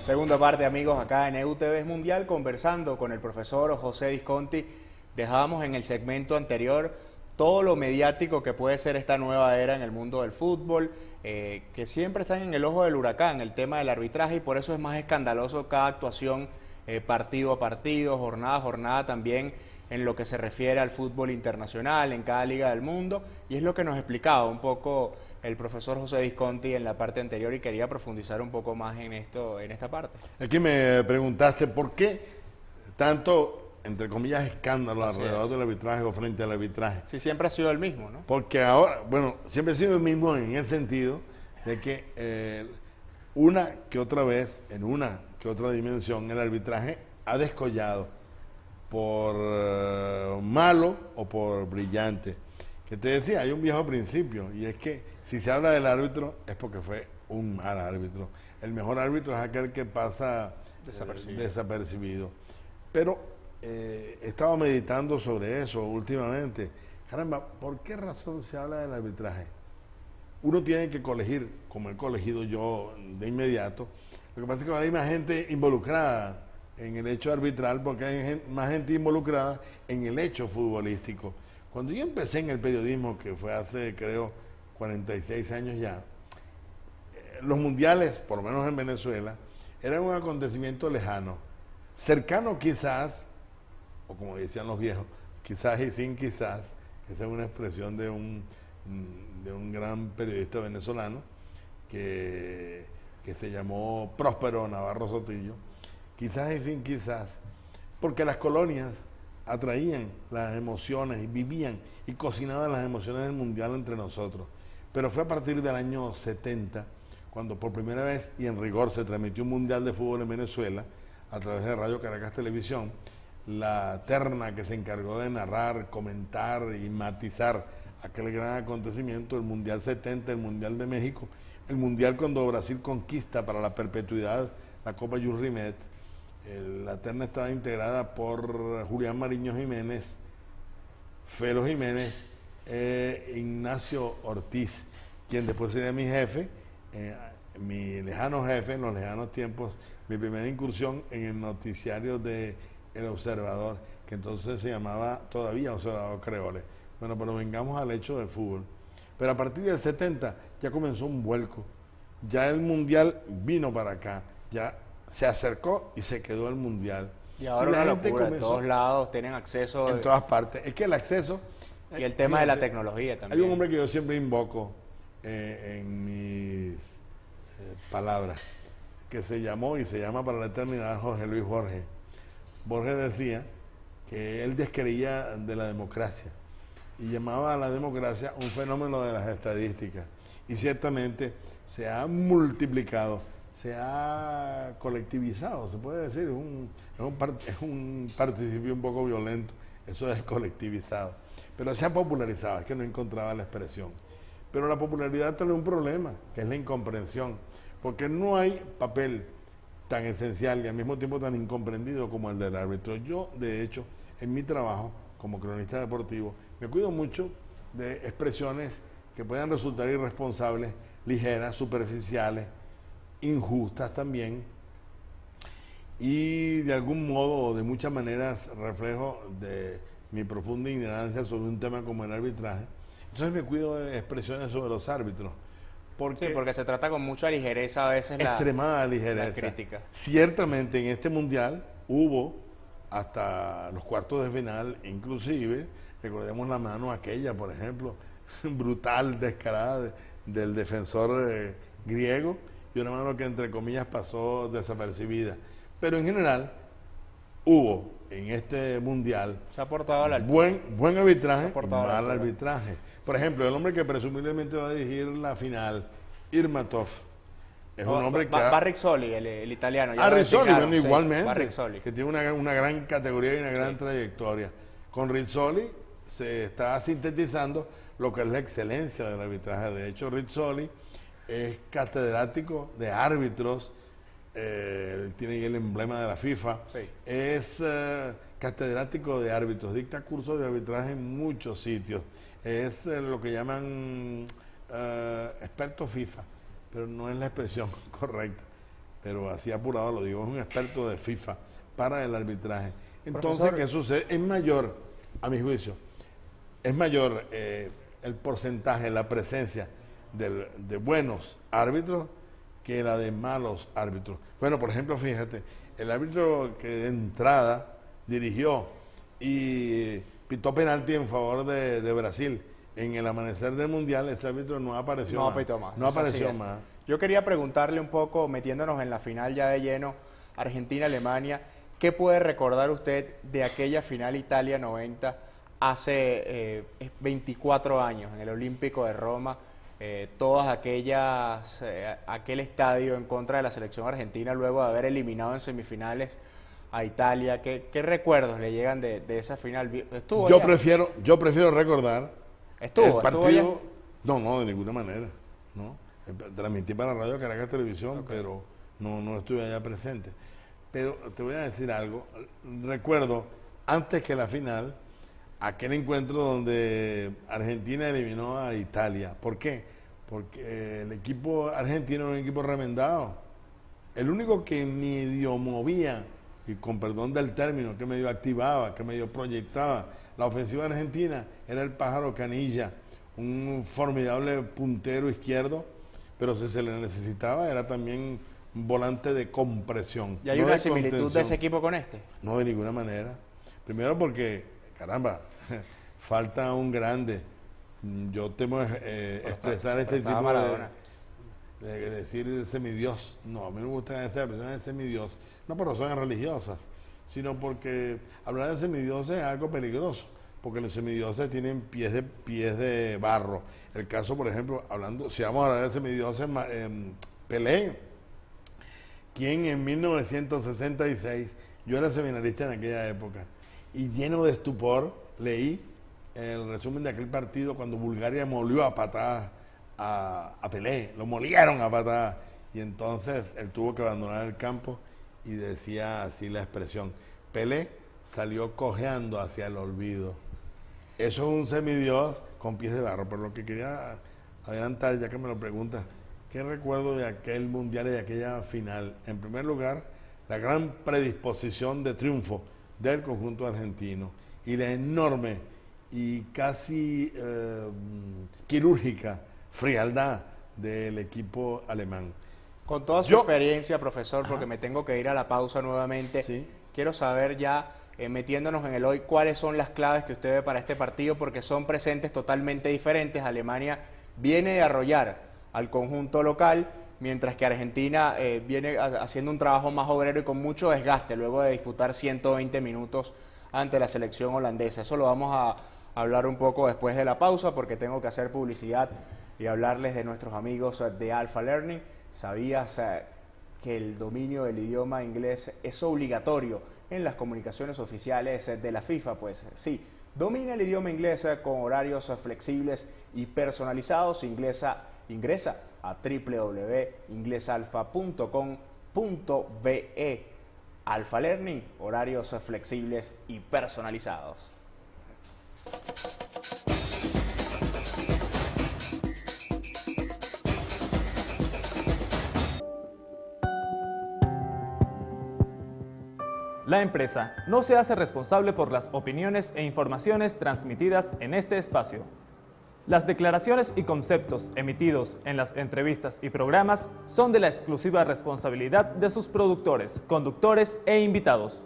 Segunda parte, amigos, acá en EUTV Mundial, conversando con el profesor José Visconti. Dejábamos en el segmento anterior todo lo mediático que puede ser esta nueva era en el mundo del fútbol, que siempre están en el ojo del huracán, el tema del arbitraje, y por eso es más escandaloso cada actuación, partido a partido, jornada a jornada también, en lo que se refiere al fútbol internacional, en cada liga del mundo, y es lo que nos explicaba un poco el profesor José Visconti en la parte anterior, y quería profundizar un poco más en esto, en esta parte. Aquí me preguntaste por qué tanto, entre comillas, escándalo alrededor del arbitraje o frente al arbitraje. Sí, siempre ha sido el mismo, ¿no? Porque ahora, bueno, siempre ha sido el mismo en el sentido de que una que otra vez, en una que otra dimensión, el arbitraje ha descollado por malo o por brillante. Que te decía, hay un viejo principio, y es que si se habla del árbitro es porque fue un mal árbitro. El mejor árbitro es aquel que pasa desapercibido. Pero he estado meditando sobre eso últimamente. Caramba, ¿por qué razón se habla del arbitraje? Uno tiene que colegir, como he colegido yo de inmediato. Lo que pasa es que ahora hay más gente involucrada en el hecho arbitral porque hay más gente involucrada en el hecho futbolístico. Cuando yo empecé en el periodismo, que fue hace, creo, 46 años ya, los mundiales, por lo menos en Venezuela, eran un acontecimiento lejano, cercano quizás, o como decían los viejos, quizás y sin quizás, esa es una expresión de un gran periodista venezolano que se llamó Próspero Navarro Sotillo, quizás y sin quizás, porque las colonias atraían las emociones y vivían y cocinaban las emociones del mundial entre nosotros. Pero fue a partir del año 70 cuando por primera vez y en rigor se transmitió un mundial de fútbol en Venezuela a través de Radio Caracas Televisión, la terna que se encargó de narrar, comentar y matizar aquel gran acontecimiento, el Mundial 70, el Mundial de México, el Mundial cuando Brasil conquista para la perpetuidad la Copa Jules Rimet. La terna estaba integrada por Julián Mariño Jiménez, Felo Jiménez, Ignacio Ortiz, quien después sería mi jefe, mi lejano jefe en los lejanos tiempos, mi primera incursión en el noticiario de El Observador, que entonces se llamaba todavía Observador Creole. Bueno, pero vengamos al hecho del fútbol. Pero a partir del 70 ya comenzó un vuelco, ya el mundial vino para acá, ya se acercó y se quedó el mundial. Y ahora una locura, en todos lados tienen acceso. En todas partes. Es que el acceso... Y el tema de la tecnología también. Hay un hombre que yo siempre invoco en mis palabras, que se llamó y se llama para la eternidad Jorge Luis Borges. Borges decía que él descreía de la democracia y llamaba a la democracia un fenómeno de las estadísticas. Y ciertamente se ha multiplicado, se ha colectivizado, se puede decir, es un participio un poco violento, eso es colectivizado, pero se ha popularizado, es que no encontraba la expresión. Pero la popularidad tiene un problema, que es la incomprensión, porque no hay papel tan esencial y al mismo tiempo tan incomprendido como el del árbitro. Yo, de hecho, en mi trabajo como cronista deportivo, me cuido mucho de expresiones que puedan resultar irresponsables, ligeras, superficiales, injustas también, y de algún modo o de muchas maneras reflejo de mi profunda ignorancia sobre un tema como el arbitraje. Entonces me cuido de expresiones sobre los árbitros. Sí, porque se trata con mucha ligereza a veces extremada ligereza. La crítica. Ciertamente en este mundial hubo hasta los cuartos de final, inclusive, recordemos la mano aquella, por ejemplo, brutal, descarada del defensor griego, y una mano que entre comillas pasó desapercibida. Pero en general hubo en este mundial se ha portado al altura. buen arbitraje y mal arbitraje. Por ejemplo, el hombre que presumiblemente va a dirigir la final, Irmatov, es un hombre que... Barrizzoli, el italiano. Rizzoli, bueno, sí, igualmente, que tiene una gran categoría y una gran trayectoria. Con Rizzoli se está sintetizando lo que es la excelencia del arbitraje. De hecho, Rizzoli es catedrático de árbitros, él tiene el emblema de la FIFA, es catedrático de árbitros, dicta cursos de arbitraje en muchos sitios, es lo que llaman experto FIFA, pero no es la expresión correcta. pero así apurado lo digo, es un experto de FIFA para el arbitraje. Entonces, Profesor, ¿qué sucede? Es mayor, a mi juicio, es mayor el porcentaje, la presencia de buenos árbitros que la de malos árbitros. Bueno, por ejemplo, fíjate, el árbitro que de entrada dirigió y pitó penalti en favor de Brasil en el amanecer del Mundial, ese árbitro no apareció más. No apareció más. Yo quería preguntarle un poco, metiéndonos en la final ya de lleno, Argentina-Alemania, ¿qué puede recordar usted de aquella final Italia 90 hace 24 años en el Olímpico de Roma? Todas aquellas, aquel estadio en contra de la selección argentina luego de haber eliminado en semifinales a Italia. ¿Qué recuerdos le llegan de esa final? ¿Estuvo yo allá? prefiero recordar el partido. Allá? No, de ninguna manera. ¿No? Transmití para Radio Caracas Televisión, okay, pero no estuve allá presente. Pero te voy a decir algo. Recuerdo, antes que la final, aquel encuentro donde Argentina eliminó a Italia. ¿Por qué? Porque el equipo argentino era un equipo remendado. El único que medio movía, y con perdón del término, que medio activaba, que medio proyectaba la ofensiva argentina, era el Pájaro Canilla, un formidable puntero izquierdo, pero si se le necesitaba era también un volante de compresión. ¿Y hay una similitud de ese equipo con este? No, de ninguna manera. Primero porque, caramba, falta un grande. Yo temo expresar este tipo de decir semidios. No, a mí no me gusta esa expresión de semidios. No por razones religiosas, sino porque hablar de semidioses es algo peligroso, porque los semidioses tienen pies de barro. El caso, por ejemplo, si vamos a hablar de semidioses, Pelé, quien en 1966, yo era seminarista en aquella época, y lleno de estupor leí el resumen de aquel partido cuando Bulgaria molió a patadas a Pelé, lo molieron a patadas, y entonces él tuvo que abandonar el campo y decía así la expresión: Pelé salió cojeando hacia el olvido. Eso es un semidios con pies de barro. Pero lo que quería adelantar, ya que me lo preguntas, ¿qué recuerdo de aquel mundial y de aquella final? En primer lugar, la gran predisposición de triunfo del conjunto argentino y la enorme y casi quirúrgica frialdad del equipo alemán. Con toda su experiencia, profesor, porque me tengo que ir a la pausa nuevamente, ¿sí? Quiero saber ya, metiéndonos en el hoy, cuáles son las claves que usted ve para este partido, porque son presentes totalmente diferentes. Alemania viene de arrollar al conjunto local, mientras que Argentina viene haciendo un trabajo más obrero y con mucho desgaste, luego de disputar 120 minutos ante la selección holandesa. Eso lo vamos a hablar un poco después de la pausa, porque tengo que hacer publicidad y hablarles de nuestros amigos de Alpha Learning. ¿Sabías que el dominio del idioma inglés es obligatorio en las comunicaciones oficiales de la FIFA? Pues sí, domina el idioma inglés con horarios flexibles y personalizados. Ingresa a www.inglesalfa.com.be. Alpha Learning, horarios flexibles y personalizados. La empresa no se hace responsable por las opiniones e informaciones transmitidas en este espacio. Las declaraciones y conceptos emitidos en las entrevistas y programas son de la exclusiva responsabilidad de sus productores, conductores e invitados.